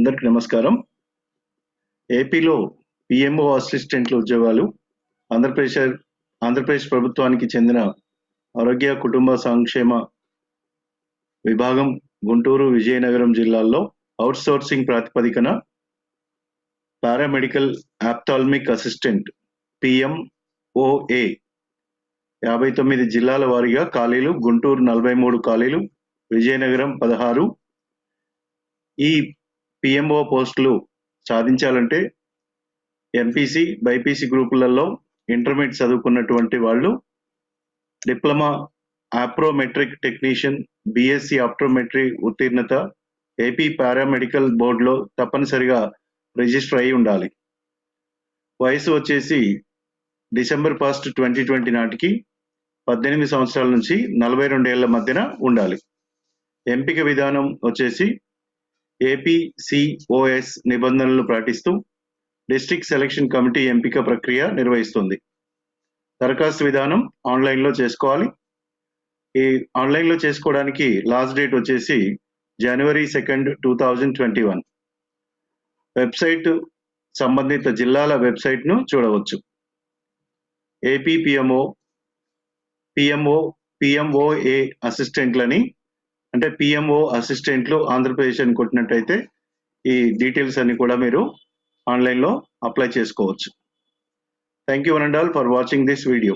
అందరికీ నమస్కారం. ఏపీలో పిఎంఓ అసిస్టెంట్ల ఉద్యోగాలు ఆంధ్రప్రదేశ్ ప్రభుత్వానికి చెందిన ఆరోగ్య కుటుంబ సంక్షేమ విభాగం గుంటూరు, విజయనగరం జిల్లాల్లో అవుట్సోర్సింగ్ ప్రాతిపదికన పారామెడికల్ ఆప్థాల్మిక్ అసిస్టెంట్ పిఎంఓఏ 59 జిల్లాల వారీగా ఖాళీలు. గుంటూరు 43 ఖాళీలు, విజయనగరం 16. ఈ పిఎంఓ పోస్టులు సాధించాలంటే ఎంపీసీ, బైపీసీ గ్రూపులలో ఇంటర్మీడియట్ చదువుకున్నటువంటి వాళ్ళు, diploma optometric technician, BSc optometry ఉత్తీర్ణత, ఏపీ పారామెడికల్ బోర్డులో తప్పనిసరిగా రిజిస్టర్ అయి ఉండాలి. వయసు వచ్చేసి డిసెంబర్ 1, 2020 నాటికి 18 సంవత్సరాల నుంచి 42 ఏళ్ల మధ్యన ఉండాలి. ఎంపిక విధానం వచ్చేసి ఏపీసీఓఎస్ నిబంధనలను పాటిస్తూ డిస్ట్రిక్ట్ సెలక్షన్ కమిటీ ఎంపిక ప్రక్రియ నిర్వహిస్తుంది. దరఖాస్తు విధానం ఆన్లైన్లో చేసుకోవాలి. ఈ ఆన్లైన్లో చేసుకోవడానికి లాస్ట్ డేట్ వచ్చేసి జనవరి 2, 2021. వెబ్సైట్ సంబంధిత జిల్లాల వెబ్సైట్ను చూడవచ్చు. ఏపీ పిఎంఓఏ అసిస్టెంట్లని, అంటే పిఎంఓ అసిస్టెంట్లు ఆంధ్రప్రదేశ్ అని కొట్టినట్టయితే ఈ డీటెయిల్స్ అన్ని కూడా మీరు ఆన్లైన్లో అప్లై చేసుకోవచ్చు. Thank you one and all for watching this video.